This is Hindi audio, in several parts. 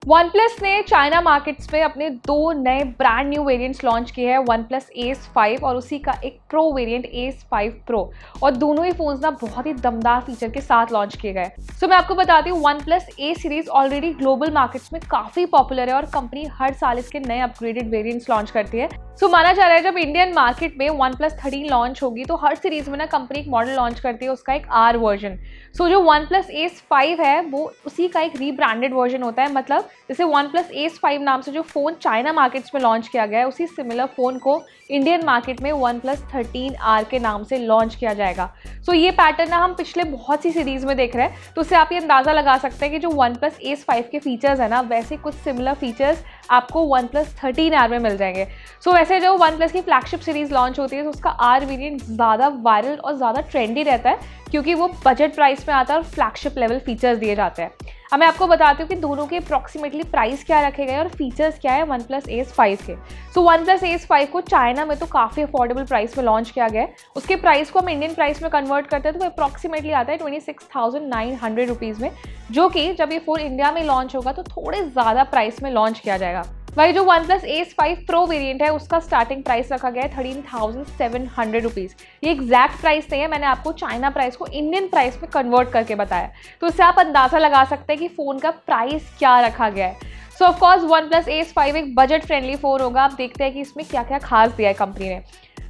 OnePlus ने चाइना मार्केट्स में अपने दो नए ब्रांड न्यू वेरिएंट्स लॉन्च किए हैं, OnePlus Ace 5 और उसी का एक प्रो वेरिएंट Ace 5 Pro। और दोनों ही फोन्स ना बहुत ही दमदार फीचर के साथ लॉन्च किए गए। सो मैं आपको बताती हूँ, OnePlus A series already global markets में काफी पॉपुलर है और कंपनी हर साल इसके नए अपग्रेडेड वेरिएंट्स लॉन्च करती है। सो माना जा रहा है जब इंडियन मार्केट में OnePlus 13 लॉन्च होगी तो हर सीरीज में ना कंपनी एक मॉडल लॉन्च करती है, उसका एक R वर्जन। सो जो OnePlus Ace 5 है वो उसी का एक रीब्रांडेड वर्जन होता है। मतलब जैसे OnePlus Ace 5 नाम से जो फोन चाइना मार्केट्स में लॉन्च किया गया है, उसी सिमिलर फोन को इंडियन मार्केट में OnePlus 13R के नाम से लॉन्च किया जाएगा। सो ये पैटर्न ना हम पिछले बहुत सी सीरीज में देख रहे हैं, तो उससे आप ये अंदाजा लगा सकते हैं कि जो OnePlus Ace 5 के फीचर्स है ना, वैसे कुछ सिमिलर फीचर्स आपको OnePlus 13R में मिल जाएंगे। सो वैसे जो OnePlus की फ्लैगशिप सीरीज लॉन्च होती है तो उसका R वेरिएंट ज़्यादा वायरल और ज़्यादा ट्रेंडी रहता है, क्योंकि वो बजट प्राइस में आता है और फ्लैगशिप लेवल फीचर्स दिए जाते हैं। अब मैं आपको बताती हूँ कि दोनों के अप्रॉक्सीमेटली प्राइस क्या रखे गए और फीचर्स क्या है OnePlus Ace 5 के। सो OnePlus Ace 5 को चाइना में तो काफ़ी अफोर्डेबल प्राइस में लॉन्च किया गया है। उसके प्राइस को हम इंडियन प्राइस में कन्वर्ट करते हैं तो वो अप्रॉक्सीमेटली आता है 26,900 रुपीज़ में, जो कि जब ये फ़ोन इंडिया में लॉन्च होगा तो थोड़े ज़्यादा प्राइस में लॉन्च किया जाएगा। वही जो OnePlus Ace 5 Pro वेरिएंट है उसका स्टार्टिंग प्राइस रखा गया है 13,700 रुपीज़। ये एग्जैक्ट प्राइस नहीं है, मैंने आपको चाइना प्राइस को इंडियन प्राइस में कन्वर्ट करके बताया, तो इससे आप अंदाज़ा लगा सकते हैं कि फ़ोन का प्राइस क्या रखा गया है। सो ऑफकोर्स OnePlus Ace 5 एक बजट फ्रेंडली फ़ोन होगा। आप देखते हैं कि इसमें क्या क्या खास दिया है कंपनी ने।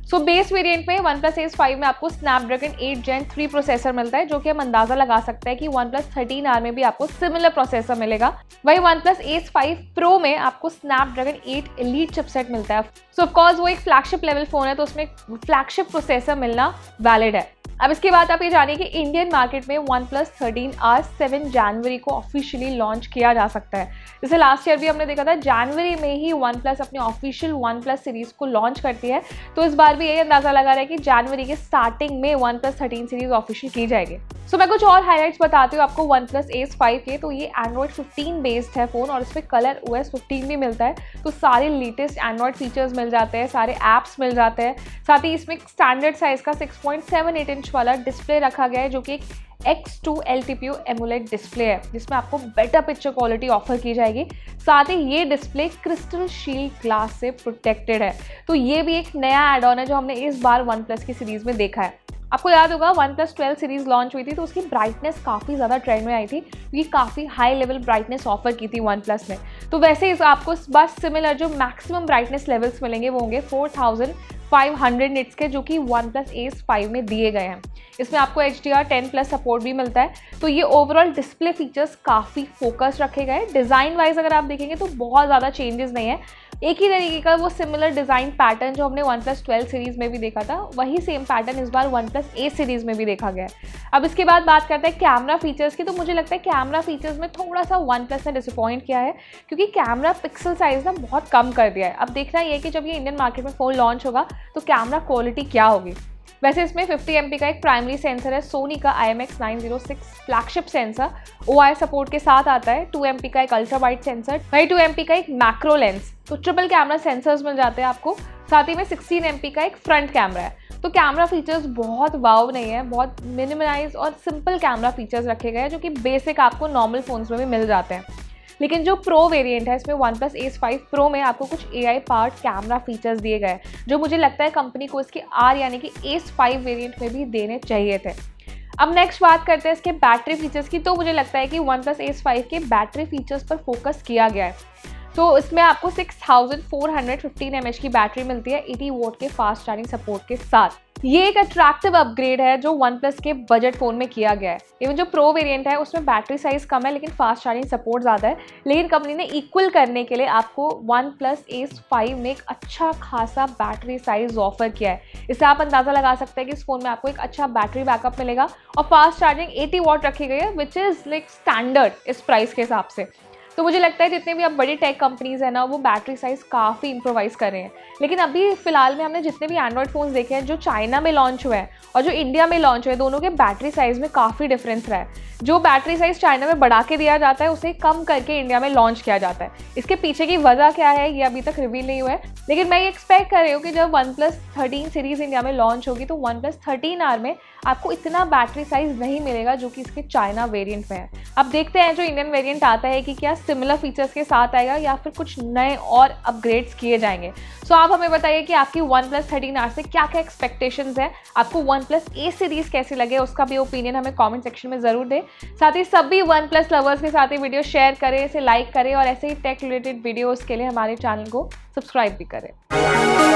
सो बेस वेरिएंट में OnePlus Ace 5 में आपको Snapdragon 8 Gen 3 प्रोसेसर मिलता है, जो कि हम अंदाजा लगा सकते हैं कि OnePlus 13R में भी आपको सिमिलर प्रोसेसर मिलेगा। वही OnePlus Ace 5 Pro में आपको Snapdragon 8 Elite चिपसेट मिलता है। सो ऑफकोर्स वो एक फ्लैगशिप लेवल फोन है, तो उसमें फ्लैगशिप प्रोसेसर मिलना वैलिड है। अब इसके बाद आप ये जानिए कि इंडियन मार्केट में OnePlus 13R 7 जनवरी को ऑफिशियली लॉन्च किया जा सकता है। जैसे लास्ट ईयर भी हमने देखा था, जनवरी में ही OnePlus अपनी ऑफिशियल OnePlus सीरीज को लॉन्च करती है, तो इस बार भी यही अंदाजा लगा रहा है कि जनवरी के स्टार्टिंग में OnePlus 13 सीरीज ऑफिशियल की जाएगी। सो मैं कुछ और हाईलाइट्स बताती हूँ आपको OnePlus Ace 5 के। तो ये Android 15 बेस्ड है फ़ोन और इसमें ColorOS 15 भी मिलता है, तो सारे लेटेस्ट एंड्रॉयड फीचर्स मिल जाते हैं, सारे ऐप्स मिल जाते हैं। साथ ही इसमें स्टैंडर्ड साइज़ का 6.78 इंच वाला डिस्प्ले रखा गया है, जो कि एक X2 LTPO एमुलेट डिस्प्ले है, जिसमें आपको बेटर पिक्चर क्वालिटी ऑफर की जाएगी। साथ ही ये डिस्प्ले क्रिस्टल शील्ड ग्लास से प्रोटेक्टेड है, तो ये भी एक नया एड ऑन है जो हमने इस बार OnePlus की सीरीज़ में देखा है। आपको याद होगा OnePlus 12 सीरीज लॉन्च हुई थी तो उसकी ब्राइटनेस काफ़ी ज़्यादा ट्रेंड में आई थी, क्योंकि काफ़ी हाई लेवल ब्राइटनेस ऑफर की थी OnePlus ने। तो वैसे ही आपको इस बार सिमिलर जो मैक्सिमम ब्राइटनेस लेवल्स मिलेंगे वो होंगे 4500 निट्स के, जो कि OnePlus Ace 5 में दिए गए हैं। इसमें आपको HDR10+ सपोर्ट भी मिलता है। तो ये ओवरऑल डिस्प्ले फीचर्स काफ़ी फोकस रखे गए। डिज़ाइन वाइज अगर आप देखेंगे तो बहुत ज़्यादा चेंजेस नहीं है, एक ही तरीके का वो सिमिलर डिज़ाइन पैटर्न जो हमने OnePlus 12 सीरीज़ में भी देखा था, वही सेम पैटर्न इस बार OnePlus A सीरीज़ में भी देखा गया है। अब इसके बाद बात करते हैं कैमरा फीचर्स की। तो मुझे लगता है कैमरा फीचर्स में थोड़ा सा OnePlus ने डिसअपॉइंट किया है, क्योंकि कैमरा पिक्सल साइज़ ना बहुत कम कर दिया है। अब देखना ये है कि जब ये इंडियन मार्केट में फ़ोन लॉन्च होगा तो कैमरा क्वालिटी क्या होगी। वैसे इसमें 50 MP का एक प्राइमरी सेंसर है, सोनी का IMX906 flagship sensor OI support के साथ आता है। 2 MP का एक अल्ट्रा वाइड सेंसर, वही 2 MP का एक मैक्रो लेंस, तो ट्रिपल कैमरा सेंसर्स मिल जाते हैं आपको। साथ ही में 16 MP का एक फ्रंट कैमरा है। तो कैमरा फीचर्स बहुत वाव नहीं है, बहुत मिनिमलाइज और सिंपल कैमरा फीचर्स रखे गए हैं, जो कि बेसिक आपको नॉर्मल फोन्स में भी मिल जाते हैं। लेकिन जो प्रो वेरिएंट है इसमें OnePlus Ace 5 Pro में आपको कुछ AI पार्ट कैमरा फीचर्स दिए गए, जो मुझे लगता है कंपनी को इसके R यानी कि Ace 5 वेरिएंट में भी देने चाहिए थे। अब नेक्स्ट बात करते हैं इसके बैटरी फीचर्स की। तो मुझे लगता है कि OnePlus Ace 5 के बैटरी फीचर्स पर फोकस किया गया है। तो इसमें आपको 6415 mAh की बैटरी मिलती है 80 वोट के फास्ट चार्जिंग सपोर्ट के साथ। ये एक अट्रैक्टिव अपग्रेड है जो OnePlus के बजट फ़ोन में किया गया है। इवन जो प्रो वेरिएंट है उसमें बैटरी साइज़ कम है लेकिन फास्ट चार्जिंग सपोर्ट ज़्यादा है, लेकिन कंपनी ने इक्वल करने के लिए आपको OnePlus Ace 5 में एक अच्छा खासा बैटरी साइज़ ऑफर किया है। इससे आप अंदाज़ा लगा सकते हैं कि इस फ़ोन में आपको एक अच्छा बैटरी बैकअप मिलेगा और फास्ट चार्जिंग 80 वॉट रखी गई है, विच इज़ लाइक स्टैंडर्ड इस प्राइस के हिसाब से। तो मुझे लगता है जितने भी अब बड़ी टेक कंपनीज़ हैं ना, वो बैटरी साइज़ काफ़ी इम्प्रोवाइज़ कर रहे हैं। लेकिन अभी फ़िलहाल में हमने जितने भी एंड्रॉयड फ़ोन्स देखे हैं जो चाइना में लॉन्च हुए हैं और जो इंडिया में लॉन्च हुए, दोनों के बैटरी साइज़ में काफ़ी डिफरेंस रहा है। जो बैटरी साइज़ चाइना में बढ़ा के दिया जाता है उसे कम करके इंडिया में लॉन्च किया जाता है। इसके पीछे की वजह क्या है ये अभी तक रिवील नहीं हुआ है, लेकिन मैं ये एक्सपेक्ट कर रही हूँ कि जब OnePlus 13 सीरीज़ इंडिया में लॉन्च होगी तो OnePlus 13R में आपको इतना बैटरी साइज नहीं मिलेगा जो कि इसके चाइना वेरिएंट में है। अब देखते हैं जो इंडियन वेरिएंट आता है कि क्या सिमिलर फीचर्स के साथ आएगा या फिर कुछ नए और अपग्रेड्स किए जाएंगे। सो आप हमें बताइए कि आपकी OnePlus 13R से क्या क्या एक्सपेक्टेशंस है, आपको OnePlus A सीरीज कैसी लगे, उसका भी ओपिनियन हमें कमेंट सेक्शन में ज़रूर दें। साथ ही सभी OnePlus लवर्स के साथ ही वीडियो शेयर करें, इसे लाइक करें और ऐसे ही टेक रिलेटेड वीडियोज़ के लिए हमारे चैनल को सब्सक्राइब भी करें।